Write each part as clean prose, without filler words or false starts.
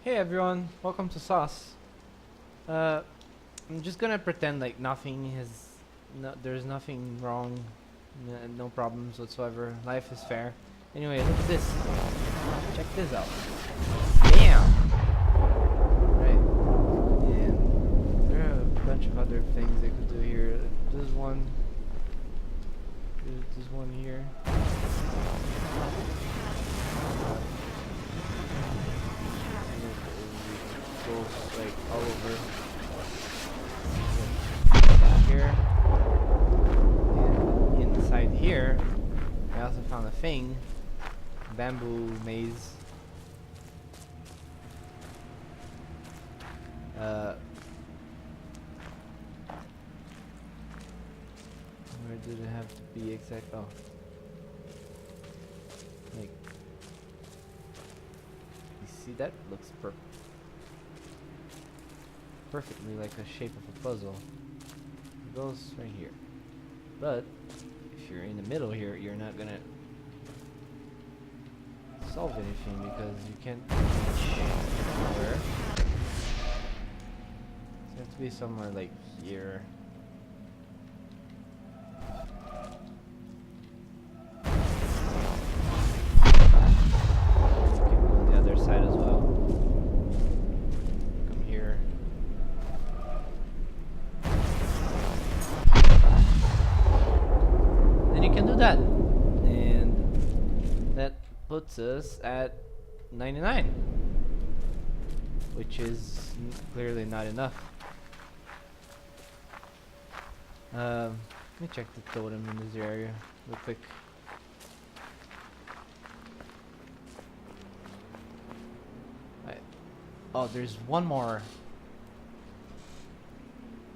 Hey everyone, welcome to Sauce. Uh, I'm just gonna pretend like there's nothing wrong, no problems whatsoever. Life is fair. Anyway, look at this. Check this out. Bam! Right. And there are a bunch of other things they could do here. There's one. There's one here. It goes like all over here. And inside here, I also found a thing. Bamboo maze. Uh, where did it have to be exact? Oh, like you see that looks perfectly like the shape of a puzzle. It goes right here. But if you're in the middle here, you're not gonna solve anything because you can't reach anywhere. So you have to be somewhere like here. You can go on the other side as well. Come here. Then you can do that. And that puts us at 99. Which is clearly not enough. Let me check the totem in this area real quick. Oh, there's one more.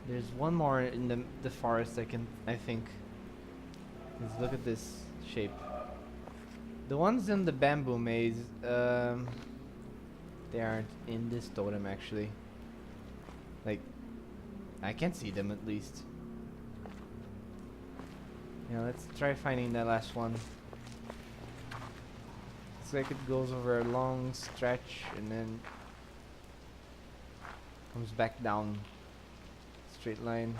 There's one more in the forest. I think. Let's look at this shape. The ones in the bamboo maze, they aren't in this totem actually. Like, I can see them at least. Yeah, let's try finding that last one. It's like it goes over a long stretch and then comes back down straight line.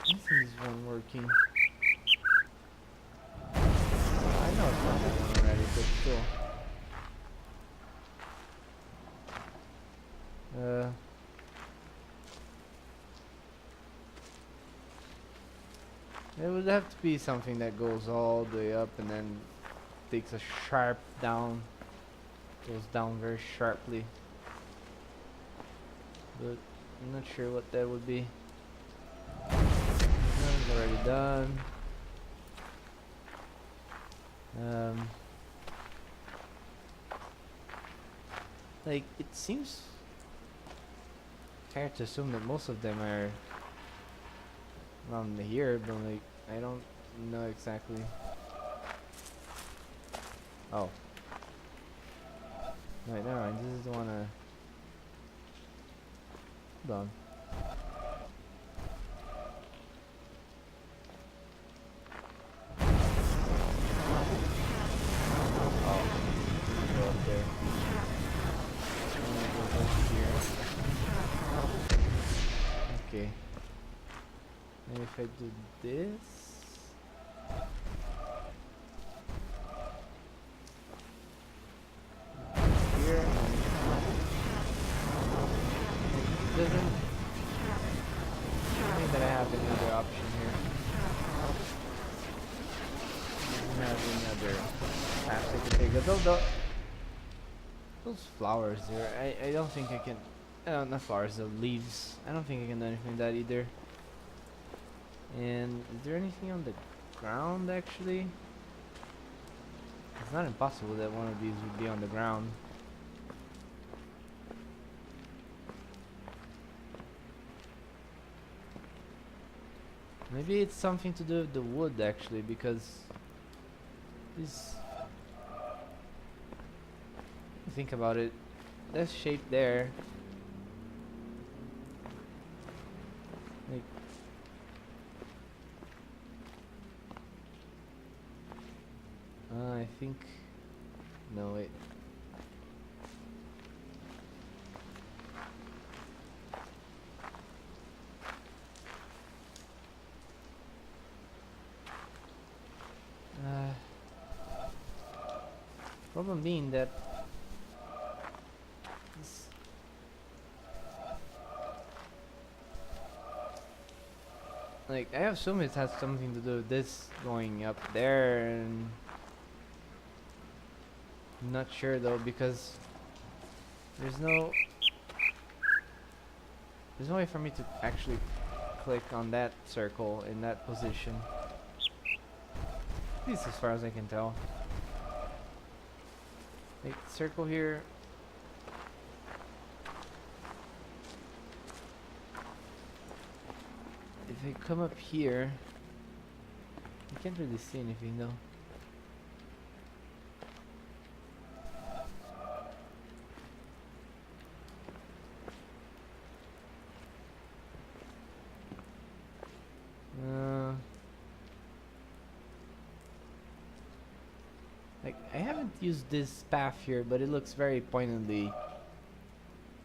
This isn't working. I know it's done that one already, but still. It would have to be something that goes all the way up and then takes a sharp down. Goes down very sharply. But I'm not sure what that would be. It's already done. Like, it seems fair to assume that most of them are around here, but like, I don't know exactly. Oh. Wait, never mind. This is the one hold on. Oh, go up there. I'm gonna go over here. Okay. And if I do this, here, it doesn't think that I have any other option here. Doesn't have any other paths I can take. Those flowers there, I don't think I can. Not flowers, the leaves. I don't think I can do anything with that either. And is there anything on the ground actually? It's not impossible that one of these would be on the ground. Maybe it's something to do with the wood actually, because these think about it, this shape there, like, I think, no wait. Problem being that this, like, I assume it has something to do with this going up there, and I'm not sure though, because there's no way for me to actually click on that circle in that position. At least as far as I can tell. Like, circle here. If I come up here, you can't really see anything though. Like, I haven't used this path here, but it looks very pointedly,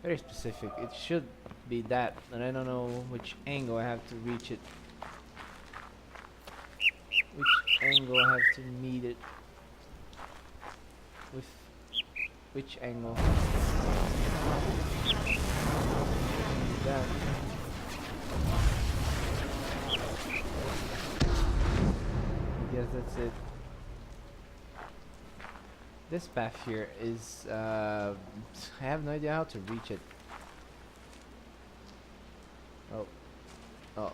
very specific. It should be that, and I don't know which angle I have to reach it. Which angle I have to meet it with. Which angle? That. I guess that's it. This path here is, I have no idea how to reach it. Oh, oh.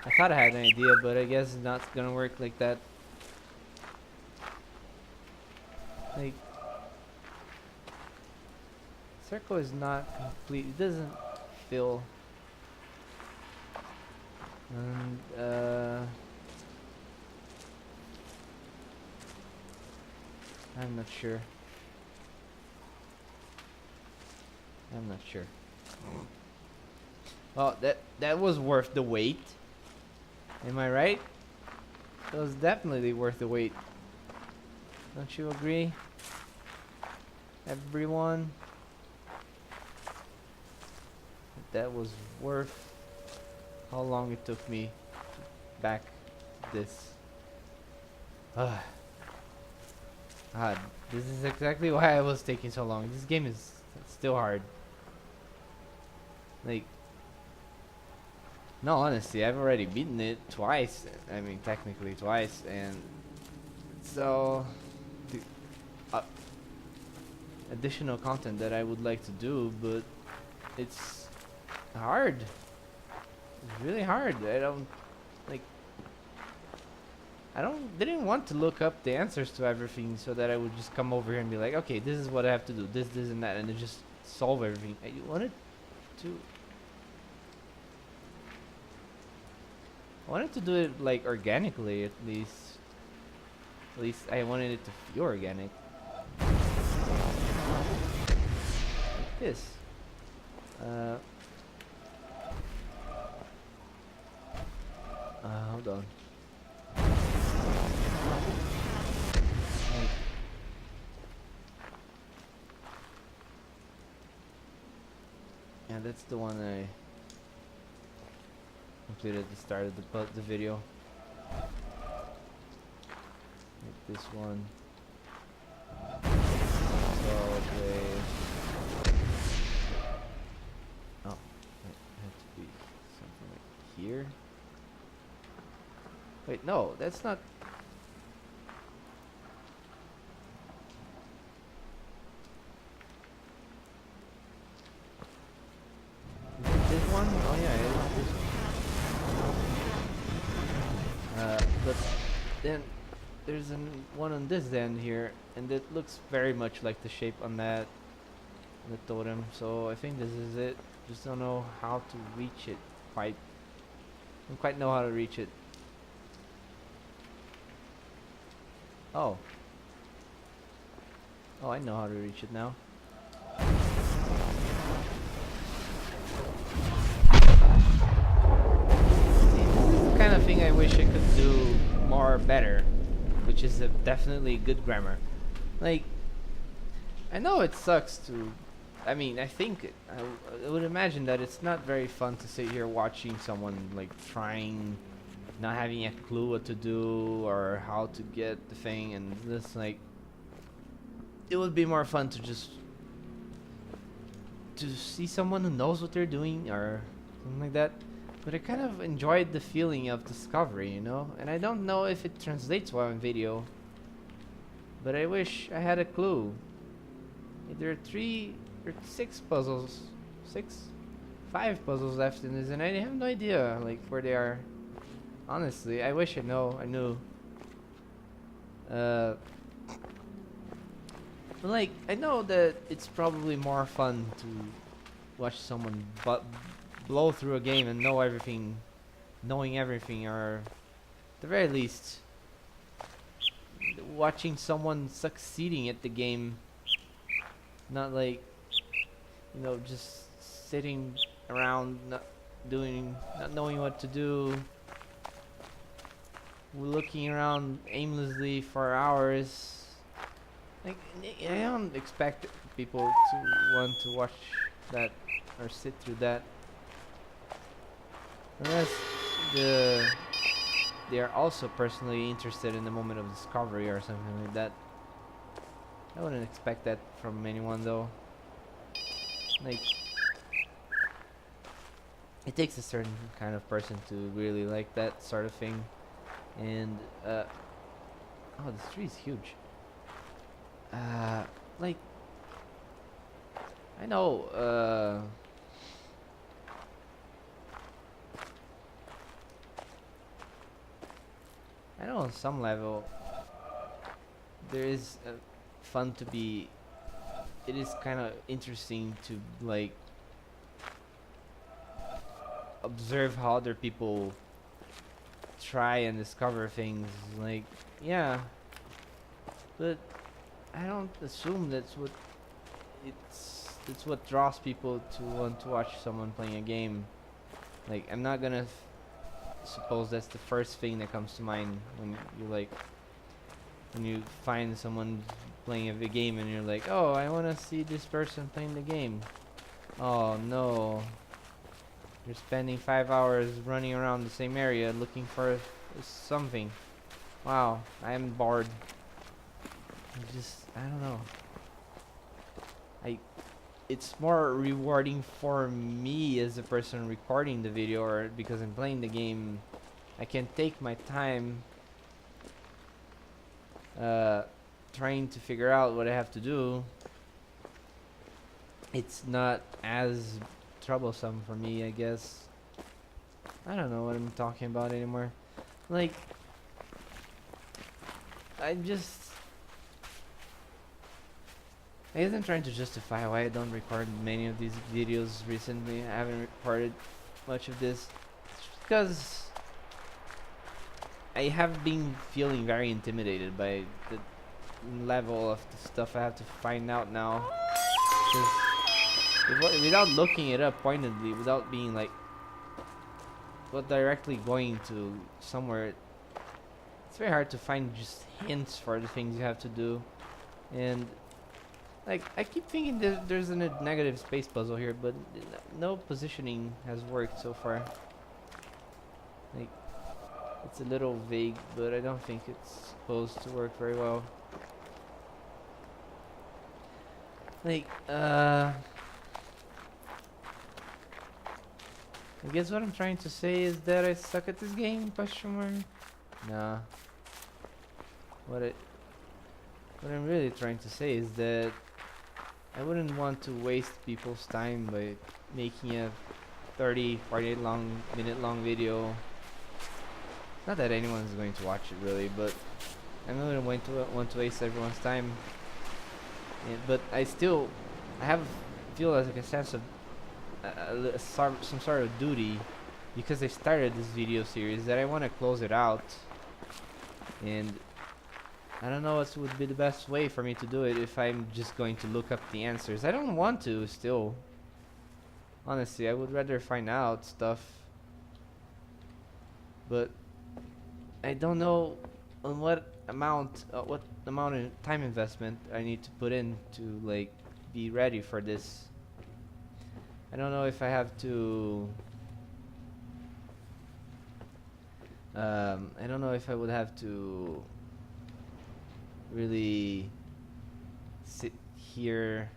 I thought I had an idea, but I guess it's not gonna work like that. Like, circle is not complete. It doesn't fill. And I'm not sure. Well, that was worth the wait. Am I right? It was definitely worth the wait. Don't you agree? Everyone? That was worth how long it took me to back this. God, this is exactly why I was taking so long. This game is still hard. Like, no, honestly, I've already beaten it twice. I mean, technically twice, and so the additional content that I would like to do, but it's hard. It's really hard. Didn't want to look up the answers to everything so that I would just come over here and be like, okay, this is what I have to do, this and that, and then just solve everything. I wanted to do it like organically, at least. At least I wanted it to feel organic. Like this. Hold on. Yeah, that's the one I completed at the start of the video. Like this one. Oh, it had to be something like here. Wait, no, that's not. Is it this one? Oh yeah, it is this one. But then there's one on this end here, and it looks very much like the shape on that the totem. So I think this is it. Just don't know how to reach it quite. Don't quite know how to reach it. Oh. Oh, I know how to reach it now. See, this is the kind of thing I wish I could do more better, which is definitely good grammar. Like, I know it sucks to. I mean, I think I would imagine that it's not very fun to sit here watching someone like trying, not having a clue what to do or how to get the thing, and this like. It would be more fun to just to see someone who knows what they're doing or something like that. But I kind of enjoyed the feeling of discovery, you know? And I don't know if it translates well in video. But I wish I had a clue. There are 3 or 6 puzzles. 5 puzzles left in this, and I have no idea like where they are. Honestly, I wish I knew. But like, I know that it's probably more fun to watch someone blow through a game and knowing everything, or at the very least, watching someone succeeding at the game, not like, just sitting around, not knowing what to do, looking around aimlessly for hours. Like, I don't expect people to want to watch that or sit through that unless they are also personally interested in the moment of discovery or something like that. I wouldn't expect that from anyone though. Like, it takes a certain kind of person to really like that sort of thing. And oh, this tree is huge. Like, I know, I know on some level there is fun to be. It is kind of interesting to like observe how other people try and discover things. Like, yeah, but I don't assume that's what draws people to want to watch someone playing a game. Like, I'm not gonna suppose that's the first thing that comes to mind when you find someone playing a game and you're like, oh, I want to see this person playing the game. Oh no, you're spending 5 hours running around the same area looking for something. Wow, I am bored. I don't know. It's more rewarding for me as a person recording the video, or because I'm playing the game, I can take my time trying to figure out what I have to do. It's not as troublesome for me, I guess. I don't know what I'm talking about anymore. Like, I guess I'm trying to justify why I don't record many of these videos recently. I haven't recorded much of this. It's just because I have been feeling very intimidated by the level of the stuff I have to find out now. Without looking it up pointedly, without being like, directly going to somewhere, it's very hard to find just hints for the things you have to do. And like, I keep thinking that there's a negative space puzzle here, but no positioning has worked so far. Like, it's a little vague, but I don't think it's supposed to work very well. Like, I guess what I'm trying to say is that I suck at this game, question mark? Nah. What I'm really trying to say is that I wouldn't want to waste people's time by making a 48 minute long video. Not that anyone's going to watch it really, but I wouldn't want to waste everyone's time. But I have feel like a sense of some sort of duty, because I started this video series, that I want to close it out. And I don't know what would be the best way for me to do it if I'm just going to look up the answers. I don't want to still. Honestly, I would rather find out stuff. But I don't know on what amount of time investment I need to put in to like be ready for this. I don't know if I have to I don't know if I would have to really sit here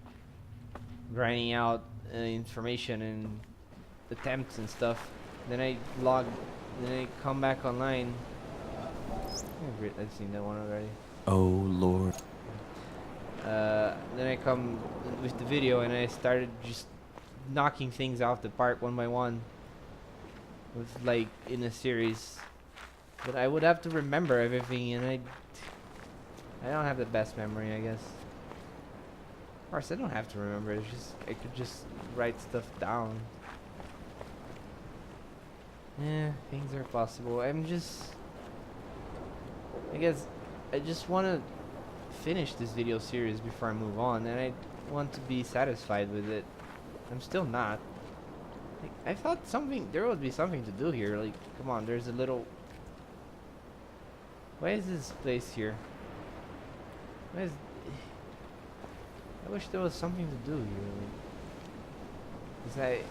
grinding out information and attempts and stuff. Then I come back online. I've seen that one already. Oh Lord. Then I come with the video and I started just knocking things off the park one by one, with like in a series. But I would have to remember everything, and I don't have the best memory, I guess. Of course, I don't have to remember. It's just I could just write stuff down. Yeah, things are possible. I guess I just want to finish this video series before I move on, and I want to be satisfied with it. I'm still not. Like, I thought there would be something to do here. Like, come on, there's a little. Why is this place here? I wish there was something to do here. Like,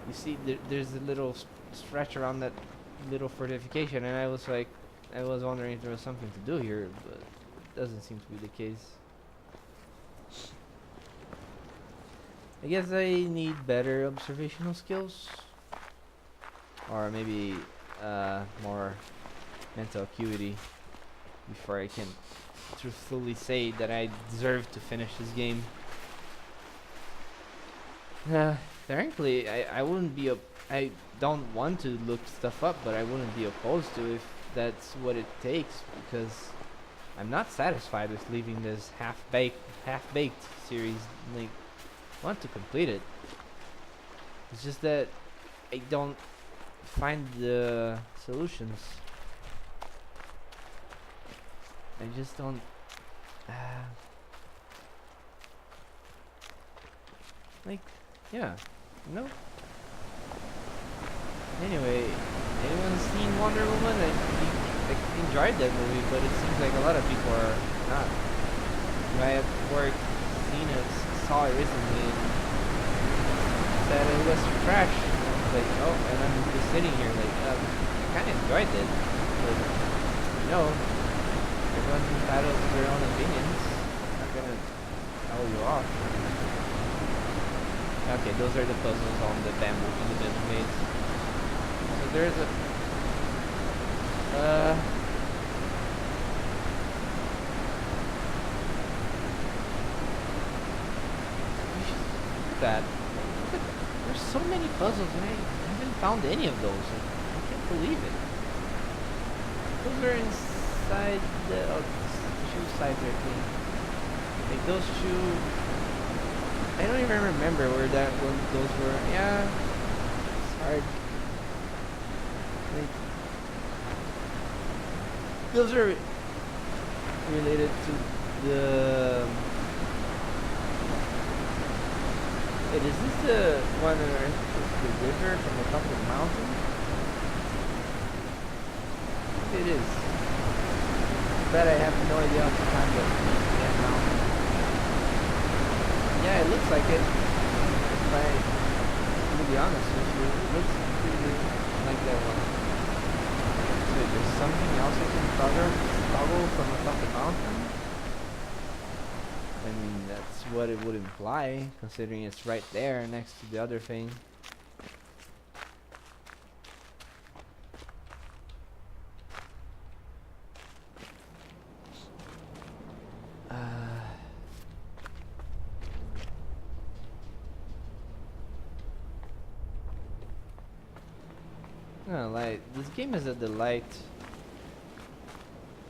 you see, there's a little stretch around that little fortification, and I was wondering if there was something to do here, but it doesn't seem to be the case. I guess I need better observational skills, or maybe more mental acuity, before I can truthfully say that I deserve to finish this game. Frankly, I wouldn't be I don't want to look stuff up, but I wouldn't be opposed to if that's what it takes, because I'm not satisfied with leaving this half-baked series. Like, I want to complete it. It's just that I don't find the solutions. I just don't. Like, yeah, no. Anyway, anyone seen Wonder Woman? I enjoyed that movie, but it seems like a lot of people are not. I at work saw it recently and said it was trash. Like, oh, and I'm just sitting here like, I kind of enjoyed it, but everyone's entitled to their own opinions. I'm not gonna tell you off. Okay, those are the puzzles on the bamboo in the bamboo maze. So there's a that there's so many puzzles and I haven't found any of those. I can't believe it. Those are inside the shoe sides, I think. Like those shoe. I don't even remember where those were. Yeah, it's hard. Like, those are related to the. Wait, is this the one where the river from the top of the mountain? It is. But I have no idea how to climb that mountain. Yeah, it looks like it. But to be honest with you, it looks pretty like that one. So there's something else I can toggle from the top of the mountain? I mean, that's what it would imply, considering it's right there next to the other thing. This game is a delight.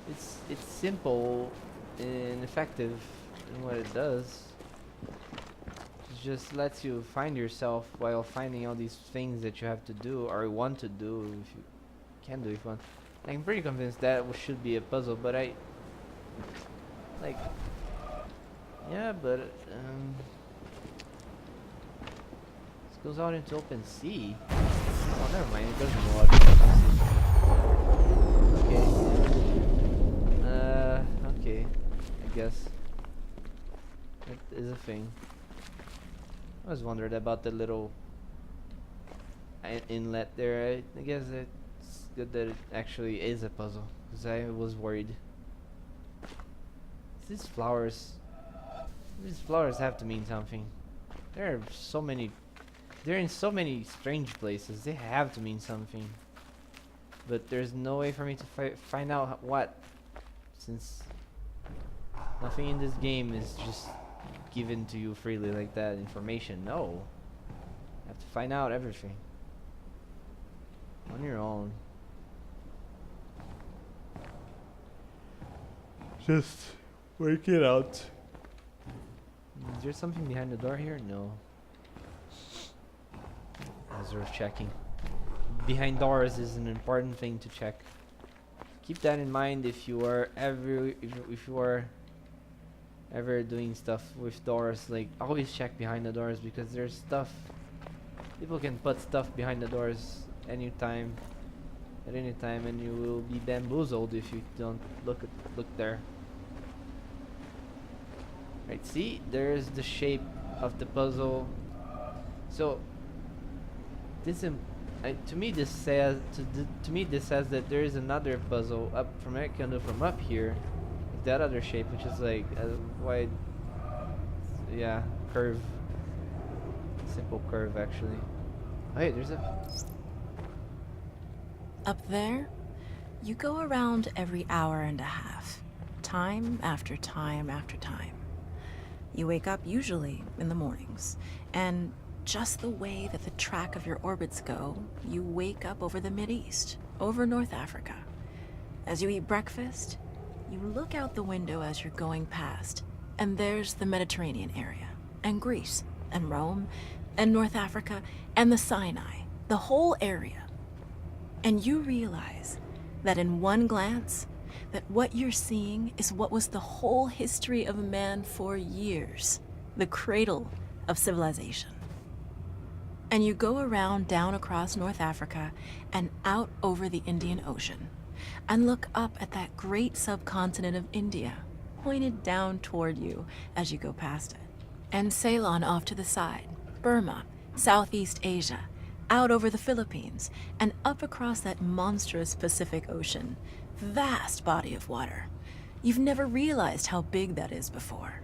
It's simple and effective in what it does. just lets you find yourself while finding all these things that you have to do or want to do if you can do if you want. I'm pretty convinced that should be a puzzle, but I like yeah, but this goes out into open sea. Oh, never mind. It doesn't go out into open sea. Okay. Okay. I guess that is a thing. I was wondering about the little inlet there. I guess it's good that it actually is a puzzle, because I was worried. These flowers have to mean something. There are so many. They're in so many strange places. They have to mean something. But there's no way for me to find out what, since nothing in this game is just given to you freely like that. Information, no. You have to find out everything on your own. Just work it out. Is there something behind the door here? No. As we're checking. Behind doors is an important thing to check. Keep that in mind if you are ever doing stuff with doors. Like, always check behind the doors, because there's stuff. People can put stuff behind the doors anytime, at any time, and you will be bamboozled if you don't look there. Right, see, there's the shape of the puzzle. So this to me this says that there is another puzzle up from I can do from up here, with that other shape, which is like a wide, yeah, curve, simple curve actually. Oh, hey, there's a. Up there, you go around every hour and a half, time after time after time. You wake up usually in the mornings, and just the way that the track of your orbits go, you wake up over the Mideast, over North Africa. As you eat breakfast, you look out the window as you're going past, and there's the Mediterranean area, and Greece, and Rome, and North Africa, and the Sinai, the whole area. And you realize that in one glance, that what you're seeing is what was the whole history of man for years, the cradle of civilization. And you go around down across North Africa and out over the Indian Ocean, and look up at that great subcontinent of India, pointed down toward you as you go past it. And Ceylon off to the side, Burma, Southeast Asia, out over the Philippines, and up across that monstrous Pacific Ocean. Vast body of water. You've never realized how big that is before.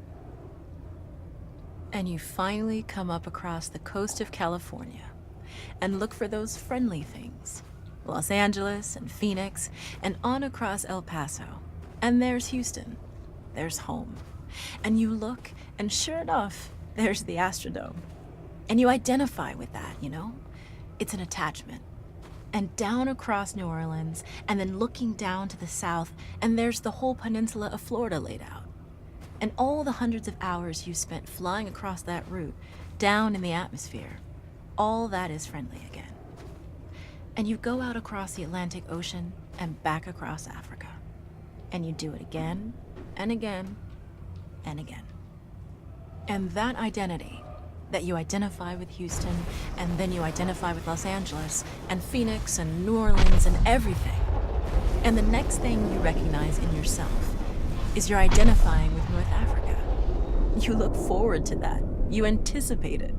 And you finally come up across the coast of California and look for those friendly things. Los Angeles and Phoenix, and on across El Paso. And there's Houston. There's home. And you look, and sure enough, there's the Astrodome. And you identify with that, you know? It's an attachment. And down across New Orleans, and then looking down to the south, and there's the whole peninsula of Florida laid out. And all the hundreds of hours you spent flying across that route, down in the atmosphere, all that is friendly again. And you go out across the Atlantic Ocean and back across Africa. And you do it again, and again, and again. And that identity, that you identify with Houston, and then you identify with Los Angeles, and Phoenix, and New Orleans, and everything. And the next thing you recognize in yourself is you're identifying with North Africa. You look forward to that. You anticipate it.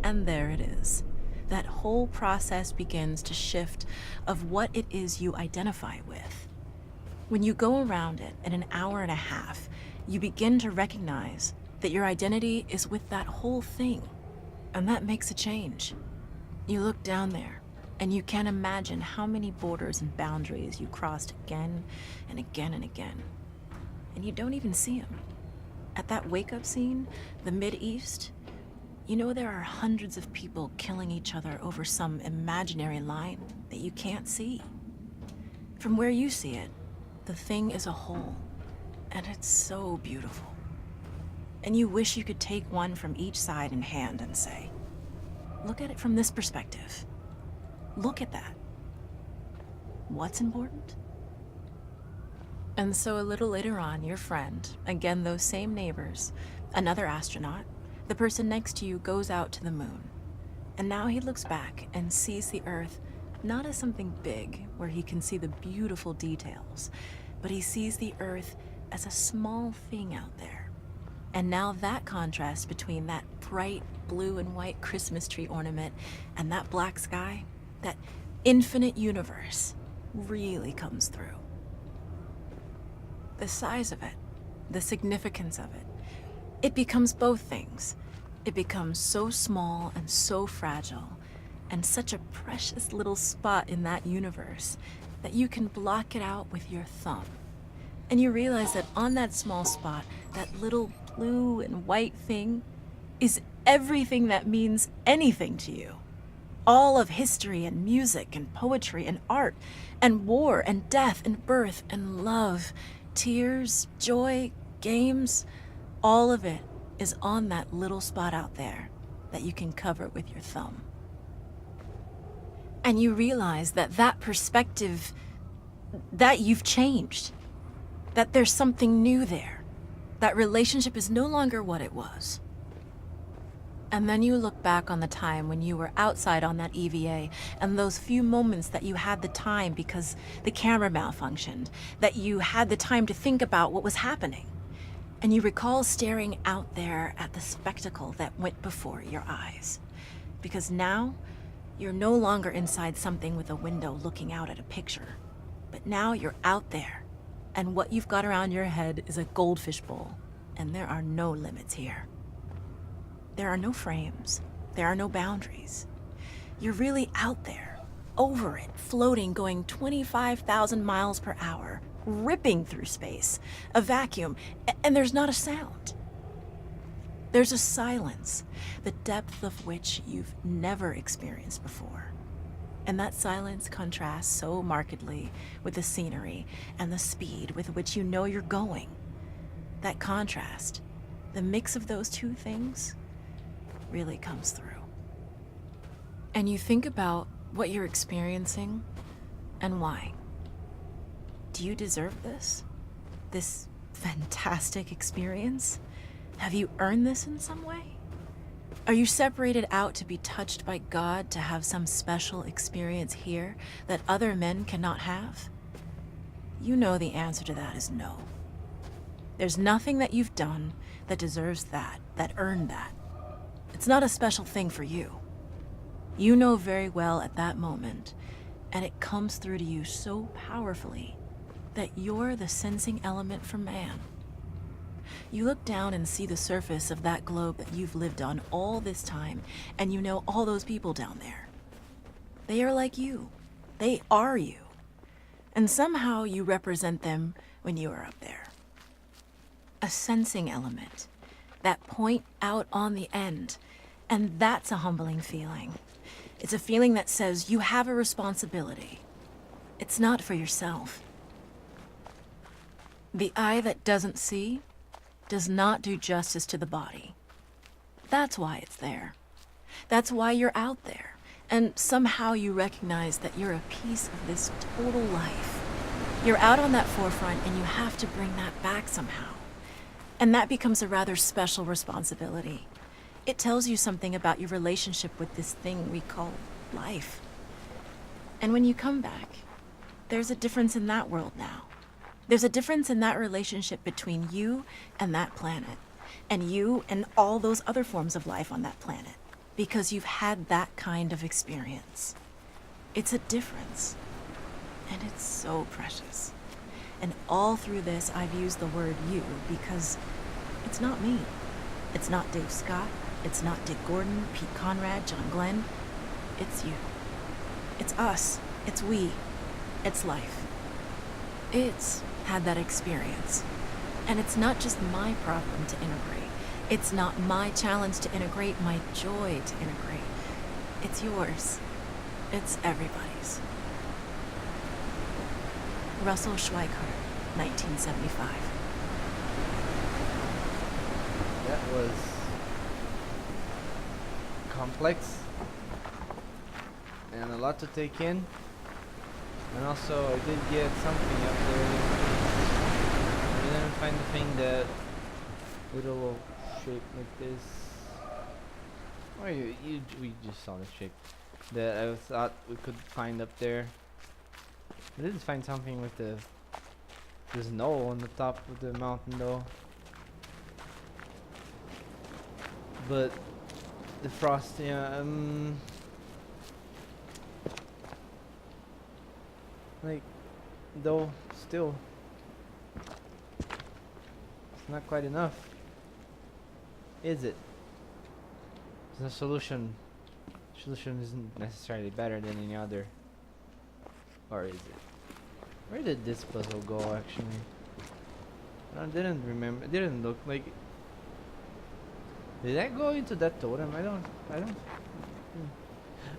And there it is. That whole process begins to shift of what it is you identify with. When you go around it in an hour and a half, you begin to recognize that your identity is with that whole thing. And that makes a change. You look down there, and you can't imagine how many borders and boundaries you crossed again and again and again. And you don't even see them. At that wake-up scene, the Mideast, you know there are hundreds of people killing each other over some imaginary line that you can't see. From where you see it, the thing is a whole, and it's so beautiful. And you wish you could take one from each side in hand and say, look at it from this perspective. Look at that. What's important? And so a little later on, your friend, again those same neighbors, another astronaut, the person next to you goes out to the moon. And now he looks back and sees the Earth not as something big where he can see the beautiful details, but he sees the Earth as a small thing out there. And now that contrast between that bright blue and white Christmas tree ornament and that black sky, that infinite universe, really comes through. The size of it, the significance of it, it becomes both things. It becomes so small and so fragile, and such a precious little spot in that universe that you can block it out with your thumb. And you realize that on that small spot, that little blue and white thing is everything that means anything to you. All of history and music and poetry and art and war and death and birth and love, tears, joy, games, all of it is on that little spot out there that you can cover with your thumb. And you realize that that perspective, that you've changed, that there's something new there. That relationship is no longer what it was. And then you look back on the time when you were outside on that EVA and those few moments that you had the time because the camera malfunctioned, that you had the time to think about what was happening. And you recall staring out there at the spectacle that went before your eyes. Because now, you're no longer inside something with a window looking out at a picture. But now you're out there, and what you've got around your head is a goldfish bowl, and there are no limits here. There are no frames. There are no boundaries. You're really out there, over it, floating, going 25,000 miles per hour, ripping through space, a vacuum, and there's not a sound. There's a silence, the depth of which you've never experienced before. And that silence contrasts so markedly with the scenery and the speed with which you know you're going. That contrast, the mix of those two things, really comes through. And you think about what you're experiencing and why. Do you deserve this? This fantastic experience? Have you earned this in some way? Are you separated out to be touched by God to have some special experience here that other men cannot have? You know the answer to that is no. There's nothing that you've done that deserves that earned that. It's not a special thing for you. You know very well at that moment, and it comes through to you so powerfully that you're the sensing element for man. You look down and see the surface of that globe that you've lived on all this time, and you know all those people down there. They are like you. They are you. And somehow you represent them when you are up there. A sensing element, that point out on the end, and that's a humbling feeling. It's a feeling that says you have a responsibility. It's not for yourself. The eye that doesn't see does not do justice to the body. That's why it's there. That's why you're out there. And somehow you recognize that you're a piece of this total life. You're out on that forefront and you have to bring that back somehow. And that becomes a rather special responsibility. It tells you something about your relationship with this thing we call life. And when you come back, there's a difference in that world now. There's a difference in that relationship between you and that planet, and you and all those other forms of life on that planet, because you've had that kind of experience. It's a difference, and it's so precious. And all through this, I've used the word you because it's not me. It's not Dave Scott. It's not Dick Gordon, Pete Conrad, John Glenn. It's you. It's us. It's we. It's life. It's had that experience. And it's not just my problem to integrate. It's not my challenge to integrate, my joy to integrate. It's yours. It's everybody's. Russell Schweickart, 1975. Yeah, was complex and a lot to take in. And also, I did get something up there. I didn't find the thing that little shape like this. Or we just saw the shape that I thought we could find up there. I did find something with the snow on the top of the mountain though. But the frost, yeah, like, though, still, it's not quite enough, is it? The solution isn't necessarily better than any other, or is it? Where did this puzzle go actually? I didn't remember. It didn't look like. Did I go into that totem? I don't.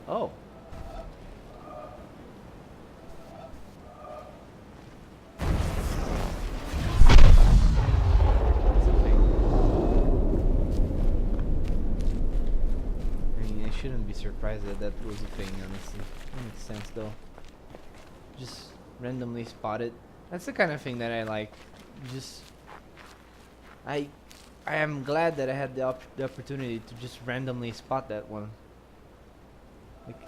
Oh. Shouldn't be surprised that that was a thing, honestly. That makes sense though. Just randomly spotted. That's the kind of thing that I like. Just I am glad that I had the opportunity to just randomly spot that one. Like,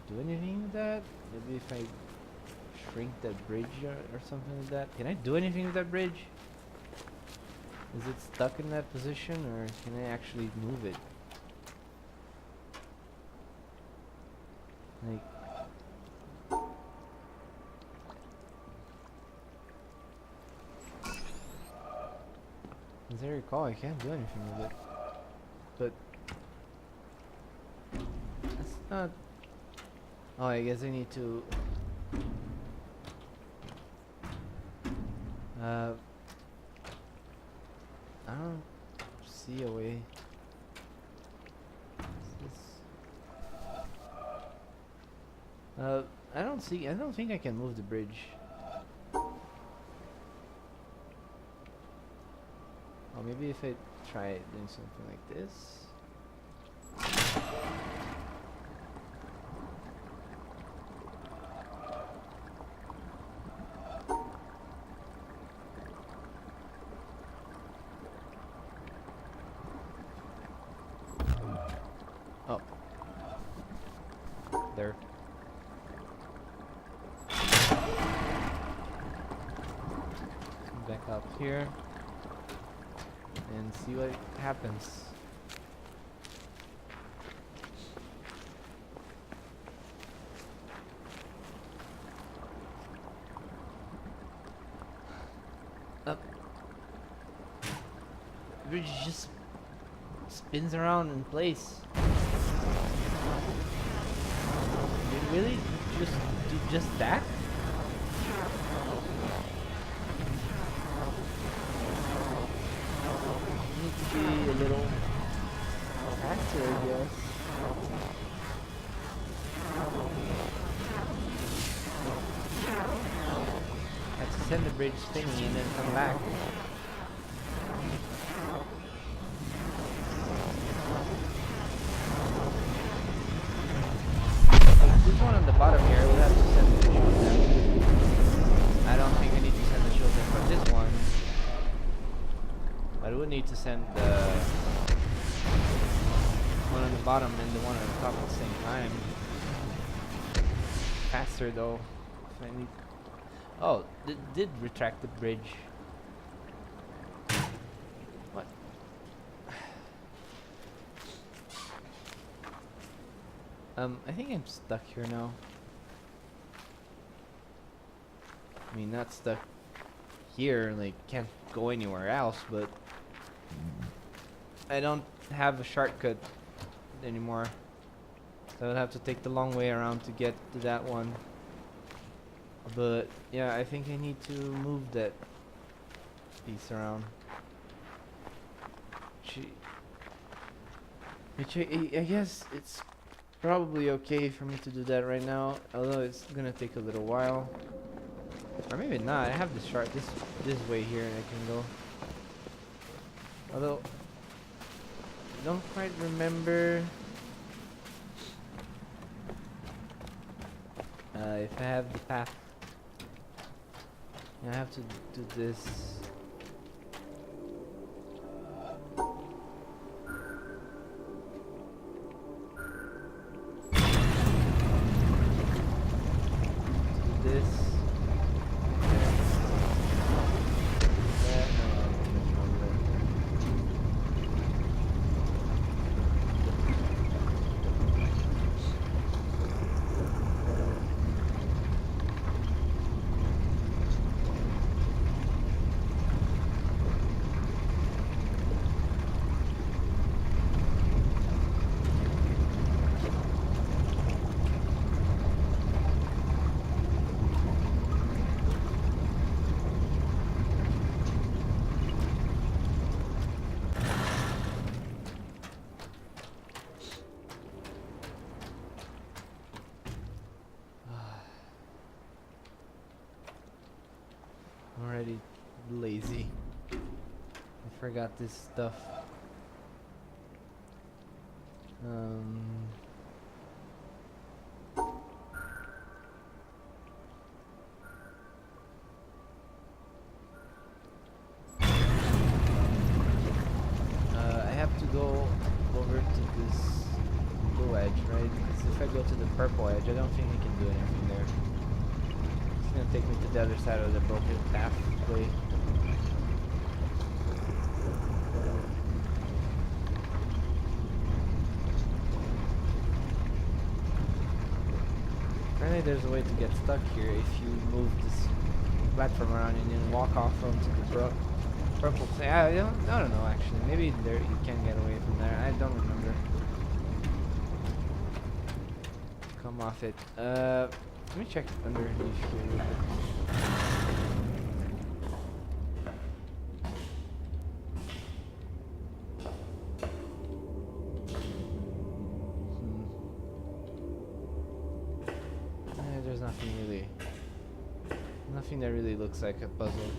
do anything with that? Maybe if I shrink that bridge or something like that. Can I do anything with that bridge? Is it stuck in that position or can I actually move it? Like, as I recall, I can't do anything with it. But that's not. Oh, I guess I need to. I don't see a way. I don't see. I don't think I can move the bridge. Oh, maybe if I try doing something like this. Oh. There. Back up here and see what happens. Up. The bridge just spins around in place. Did it really just do just that? Need to be a little faster, I guess. Have to send the bridge thingy and then come back. This one on the bottom here, I would have to send the shield. I don't think I need to send the shield for this one. But I would need to send the one on the bottom and the one on the top at the same time. Faster though. If I need. Oh, it did retract the bridge. What? I think I'm stuck here now. I mean, not stuck here, like, can't go anywhere else, but I don't have a shortcut anymore. So I would have to take the long way around to get to that one. But yeah, I think I need to move that piece around. which I guess it's probably okay for me to do that right now, although it's gonna take a little while. Or maybe not. I have this way here and I can go. Although I don't quite remember if I have the path. I have to do this. Already lazy. I forgot this stuff. I have to go over to this blue edge, right? Because if I go to the purple edge, I don't think I can do anything there. It's gonna take me to the other side of the broken pathway. Apparently there's a way to get stuck here if you move this platform around and then walk off onto the purple thing. I don't know actually. Maybe there you can get away from there. I don't remember. Come off it. Let me check underneath here real quick. There's nothing that really looks like a puzzle.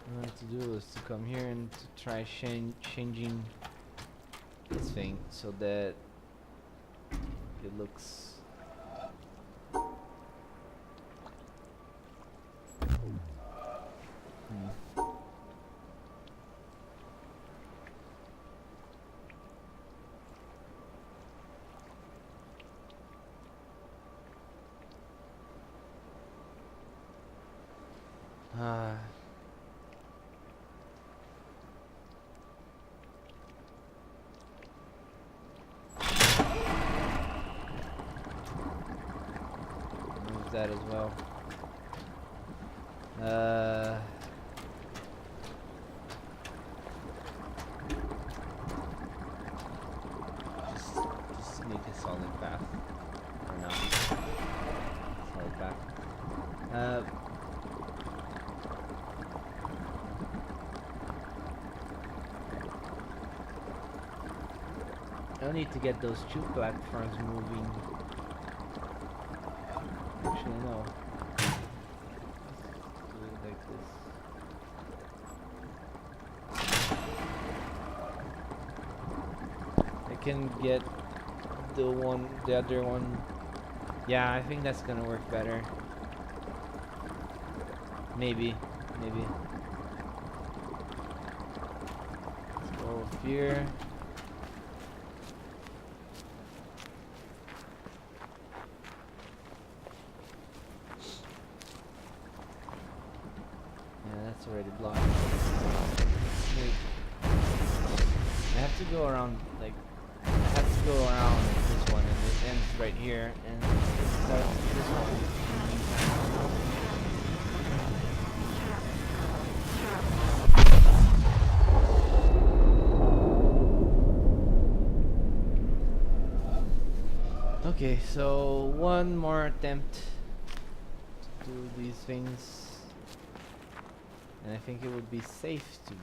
What I wanted to do was to come here and to try changing this thing so that it looks move that as well. Just make a solid path. Or not. Solid path. I need to get those two platforms moving. Actually, no. Let's do it like this. I can get the other one. Yeah, I think that's gonna work better. Maybe. Let's go over here. That's already blocked. Wait. I have to go around, like, I have to go around this one, and it ends right here, and it starts this one. Okay, so one more attempt do these things, and I think it would be safe to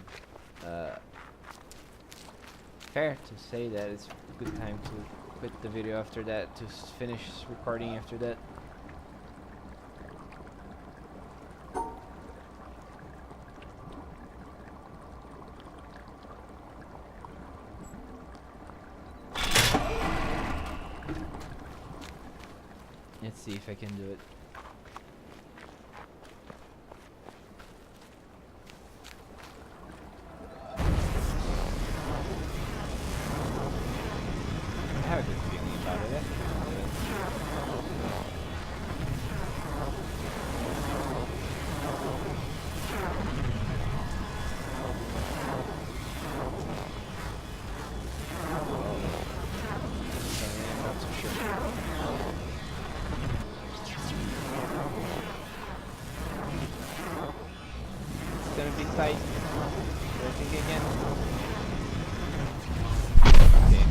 fair to say that it's a good time to quit the video after that, to finish recording after that. Let's see if I can do it. I have a good feeling about it. I think I can do it. Sorry, I'm not so sure. It's gonna be tight. Do I think again? Okay.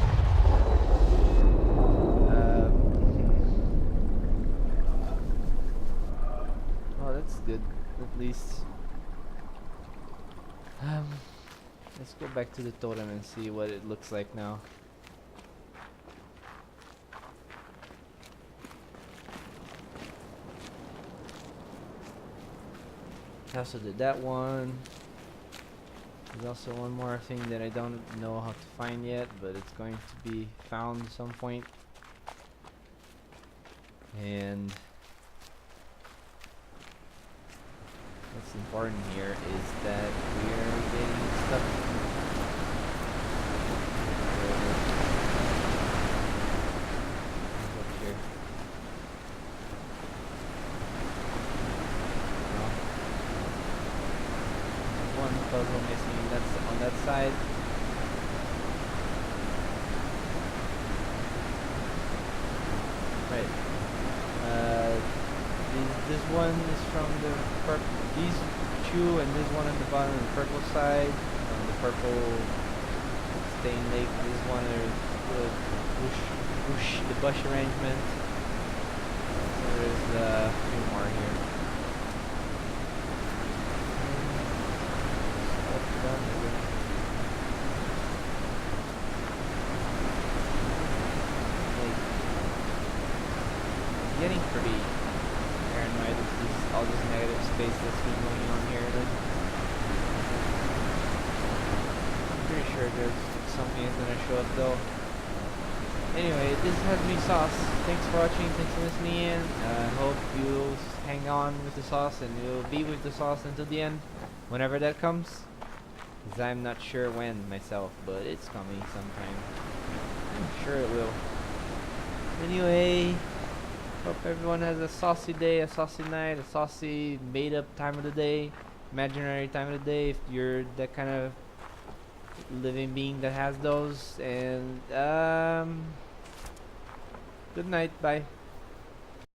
Well, that's good, at least. Let's go back to the totem and see what it looks like now. I also did that one. There's also one more thing that I don't know how to find yet, but it's going to be found at some point. And what's important here is that we're getting stuck. Up here. No. One puzzle missing. That's on that side. Right. This one is from the purple. These two and this one on the bottom, the purple side, on the purple stain lake. This one is the bush arrangement. So there's a few more here. That's done. Getting pretty paranoid of all this negative space that's been going on here. Like, I'm pretty sure there's something that's gonna show up though. Anyway, this has been Sauce. Thanks for watching, thanks for listening in. I hope you'll hang on with the sauce and you'll be with the sauce until the end, whenever that comes. Because I'm not sure when myself, but it's coming sometime. I'm sure it will. Anyway, hope everyone has a saucy day, a saucy night, a saucy made-up time of the day, imaginary time of the day, if you're that kind of living being that has those. And good night, bye.